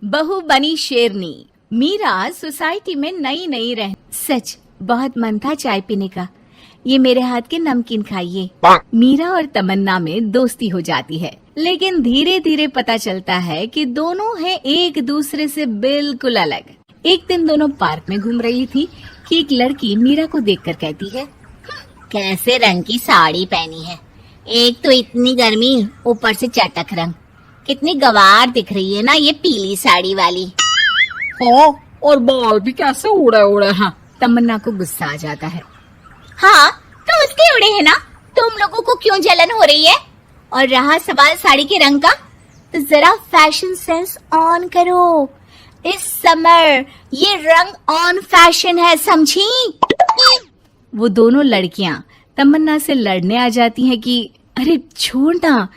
बहू बनी शेरनी। मीरा सोसाइटी में नई नई रह। सच बहुत मन था चाय पीने का। ये मेरे हाथ के नमकीन खाइए। मीरा और तमन्ना में दोस्ती हो जाती है, लेकिन धीरे धीरे पता चलता है कि दोनों हैं एक दूसरे से बिल्कुल अलग। एक दिन दोनों पार्क में घूम रही थी कि एक लड़की मीरा को देखकर कहती है, कैसे रंग की साड़ी पहनी है, एक तो इतनी गर्मी, ऊपर से चटक रंग। कितनी गवार दिख रही है ना ये पीली साड़ी वाली। और बाल भी कैसे उड़े उड़े हैं। तमन्ना को गुस्सा आ जाता है। हाँ तो उसके उड़े है ना, तुम लोगों को क्यों जलन हो रही है? और रहा सवाल साड़ी के रंग का, तो जरा फैशन सेंस ऑन करो। इस समर ये रंग ऑन फैशन है, समझी? वो दोनों लड़कियां तमन्ना से लड़ने आ जाती हैं कि अरे छोड़ ना,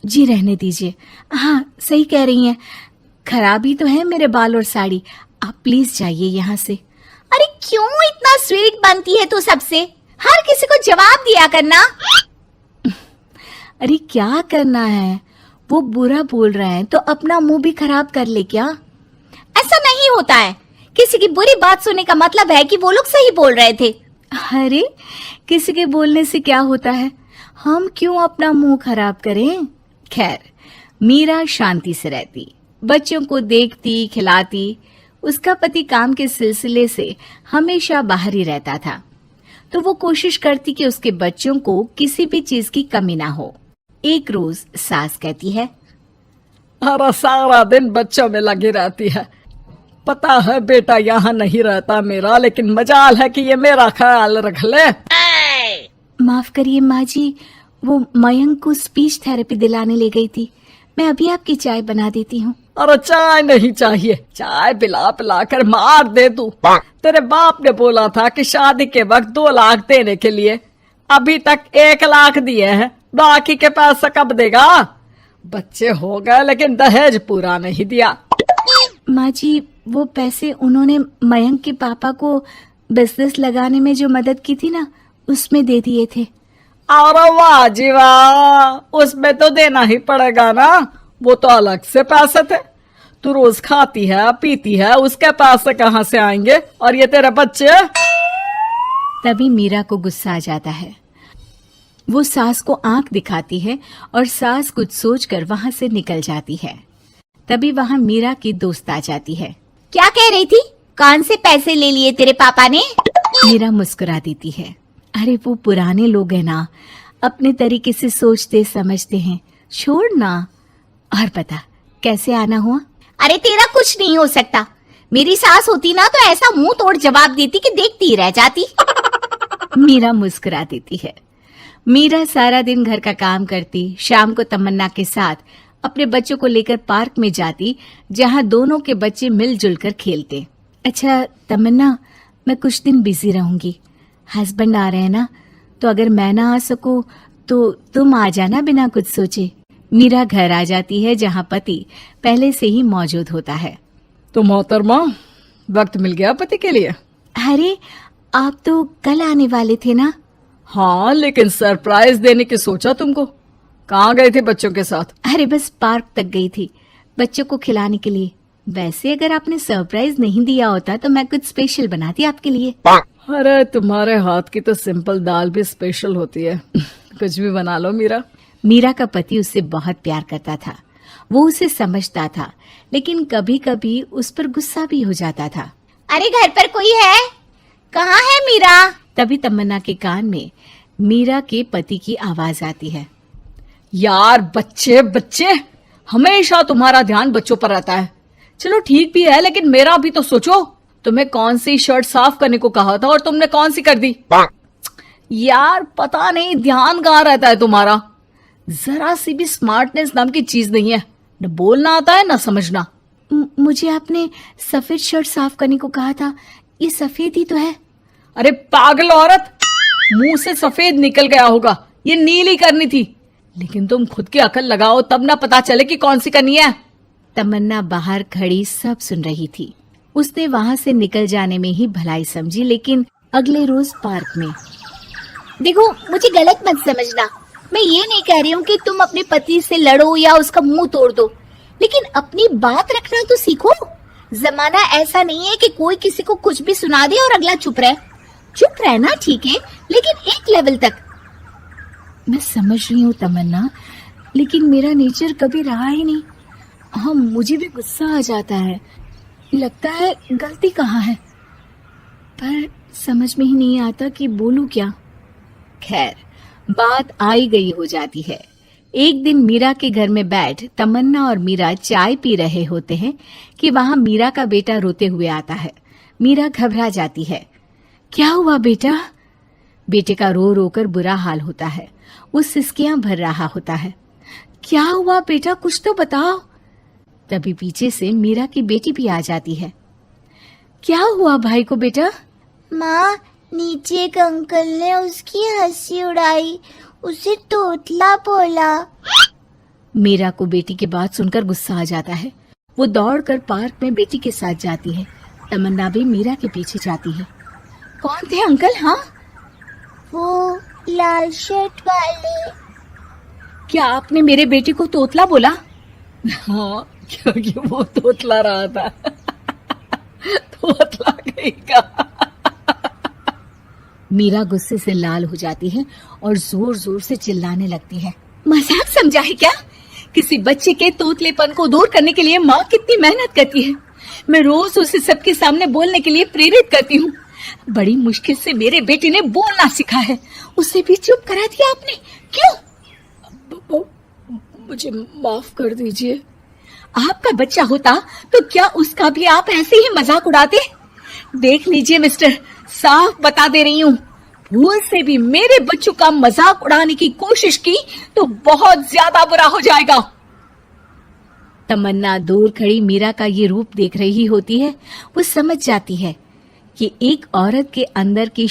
जी रहने दीजिए। हाँ सही कह रही हैं, खराबी तो है मेरे बाल और साड़ी, आप प्लीज जाइए यहाँ से। अरे क्यों इतना स्वीट बनती है तू सबसे? हर किसी को जवाब दिया करना। अरे क्या करना है, वो बुरा बोल रहे हैं तो अपना मुंह भी खराब कर ले क्या? ऐसा नहीं होता है, किसी की बुरी बात सुनने का मतलब है कि वो लोग सही बोल रहे थे। अरे किसी के बोलने से क्या होता है, हम क्यों अपना मुंह खराब करें। खैर मीरा शांति से रहती, बच्चों को देखती खिलाती। उसका पति काम के सिलसिले से हमेशा बाहर ही रहता था, तो वो कोशिश करती कि उसके बच्चों को किसी भी चीज की कमी ना हो। एक रोज सास कहती है, अरे सारा दिन बच्चों में लगी रहती है। पता है बेटा यहाँ नहीं रहता मेरा, लेकिन मजाल है कि ये मेरा ख्याल रख ले। माफ करिए माँ जी, वो मयंक को स्पीच थेरेपी दिलाने ले गई थी। मैं अभी आपकी चाय बना देती हूँ। अरे चाय नहीं चाहिए, चाय पिला पिला कर मार दे तू। तेरे बाप ने बोला था कि शादी के वक्त 2 लाख देने के लिए, अभी तक 1 लाख दिए हैं, बाकी के पैसा कब देगा? बच्चे हो गए लेकिन दहेज पूरा नहीं दिया। माँ जी वो पैसे उन्होंने मयंक के पापा को बिजनेस लगाने में जो मदद की थी ना, उसमें दे दिए थे। अरे वाह जी वाह, उसमें तो देना ही पड़ेगा ना, वो तो अलग से पैसे थे। तू रोज खाती है पीती है, उसके पैसे कहाँ से आएंगे? और ये तेरे बच्चे। तभी मीरा को गुस्सा आ जाता है। वो सास को आंख दिखाती है और सास कुछ सोचकर वहां से निकल जाती है। तभी वहां मीरा की दोस्त आ जाती है। क्या कह रही थी? कौन से पैसे ले लिए तेरे पापा ने? मीरा मुस्कुरा देती है। अरे वो पुराने लोग हैं ना, अपने तरीके से सोचते समझते हैं, छोड़ ना। और पता कैसे आना हुआ? अरे तेरा कुछ नहीं हो सकता। मेरी सास होती ना तो ऐसा मुंह तोड़ जवाब देती कि देखती रह जाती। मीरा मुस्कुरा देती है। मीरा सारा दिन घर का काम करती, शाम को तमन्ना के साथ अपने बच्चों को लेकर पार्क में जाती, जहां दोनों के बच्चे मिलजुल कर खेलते। अच्छा तमन्ना, मैं कुछ दिन बिजी रहूंगी, हस्बैंड आ रहे हैं ना, तो अगर मैं ना आ सकूं तो तुम आ जाना बिना कुछ सोचे। मीरा घर आ जाती है जहां पति पहले से ही मौजूद होता है। तो मोहतरमा, वक्त मिल गया पति के लिए? अरे आप तो कल आने वाले थे ना? हाँ लेकिन सरप्राइज देने की सोचा तुमको। कहाँ गए थे बच्चों के साथ? अरे बस पार्क तक गई थी बच्चों को खिलाने के लिए। वैसे अगर आपने सरप्राइज नहीं दिया होता तो मैं कुछ स्पेशल बनाती आपके लिए। अरे तुम्हारे हाथ की तो सिंपल दाल भी स्पेशल होती है। कुछ भी बना लो मीरा। मीरा का पति उससे बहुत प्यार करता था, वो उसे समझता था, लेकिन कभी कभी उस पर गुस्सा भी हो जाता था। अरे घर पर कोई है? कहाँ है मीरा? तभी तमन्ना के कान में मीरा के पति की आवाज आती है। यार बच्चे बच्चे, हमेशा तुम्हारा ध्यान बच्चों पर रहता है। चलो ठीक भी है, लेकिन मेरा भी तो सोचो। तुम्हें कौन सी शर्ट साफ करने को कहा था और तुमने कौन सी कर दी? यार पता नहीं ध्यान कहाँ रहता है तुम्हारा। जरा सी भी स्मार्टनेस नाम की चीज नहीं है, न बोलना आता है न समझना। मुझे आपने सफेद शर्ट साफ करने को कहा था, ये सफेद ही तो है। अरे पागल औरत, मुंह से सफेद निकल गया होगा, ये नीली करनी थी। लेकिन तुम खुद की अकल लगाओ तब ना पता चले कि कौन सी करनी है। तमन्ना बाहर खड़ी सब सुन रही थी। उसने वहां से निकल जाने में ही भलाई समझी, लेकिन अगले रोज पार्क में। देखो मुझे गलत मत समझना, मैं ये नहीं कह रही हूँ कि तुम अपने पति से लड़ो या उसका मुंह तोड़ दो, लेकिन अपनी बात रखना तो सीखो। जमाना ऐसा नहीं है कि कोई किसी को कुछ भी सुना दे और अगला चुप रहे। चुप रहना ठीक है, लेकिन एक लेवल तक। मैं समझ रही हूँ तमन्ना, लेकिन मेरा नेचर कभी रहा ही नहीं। हाँ, मुझे भी गुस्सा आ जाता है, लगता है गलती कहाँ है, पर समझ में ही नहीं आता कि बोलूं क्या। खैर, बात आई गई हो जाती है। एक दिन मीरा के घर में बैठ तमन्ना और मीरा चाय पी रहे होते हैं कि वहां मीरा का बेटा रोते हुए आता है। मीरा घबरा जाती है। क्या हुआ बेटा? बेटे का रो रो कर बुरा हाल होता है। वो सिसकियां भर रहा होता है। क्या हुआ बेटा, कुछ तो बताओ। तभी पीछे से मीरा की बेटी भी आ जाती है। क्या हुआ भाई को बेटा? माँ, नीचे एक अंकल ने उसकी हंसी उड़ाई, उसे तोतला बोला। मीरा को बेटी की बात सुनकर गुस्सा आ जाता है। वो दौड़कर पार्क में बेटी के साथ जाती है। तमन्ना भी मीरा के पीछे जाती है। कौन थे अंकल? हाँ, वो लाल शर्ट वाले। क्या आपने मेरे बेटे को तोतला बोला? हाँ, क्योंकि वो तोतला रहा था। तोतला कहेगा। मीरा गुस्से से लाल हो जाती है और जोर जोर से चिल्लाने लगती है। मजाक समझा है क्या? किसी बच्चे के तोतलेपन को दूर करने के लिए माँ कितनी मेहनत करती है। मैं रोज उसे सबके सामने बोलने के लिए प्रेरित करती हूँ। बड़ी मुश्किल से मेरे बेटे ने बोलना सीखा है, उसे भी चुप करा दिया आपने। क्यों? मुझे माफ कर दीजिए। आपका बच्चा होता तो क्या उसका भी आप ऐसे ही मजाक उड़ाते? देख लीजिए मिस्टर, साफ बता दे रही हूँ, भूल से भी मेरे बच्चों का मजाक उड़ाने की कोशिश की तो बहुत ज्यादा बुरा हो जाएगा। तमन्ना दूर खड़ी मीरा का ये रूप देख रही होती है। वो समझ जाती है कि एक औरत के अंदर की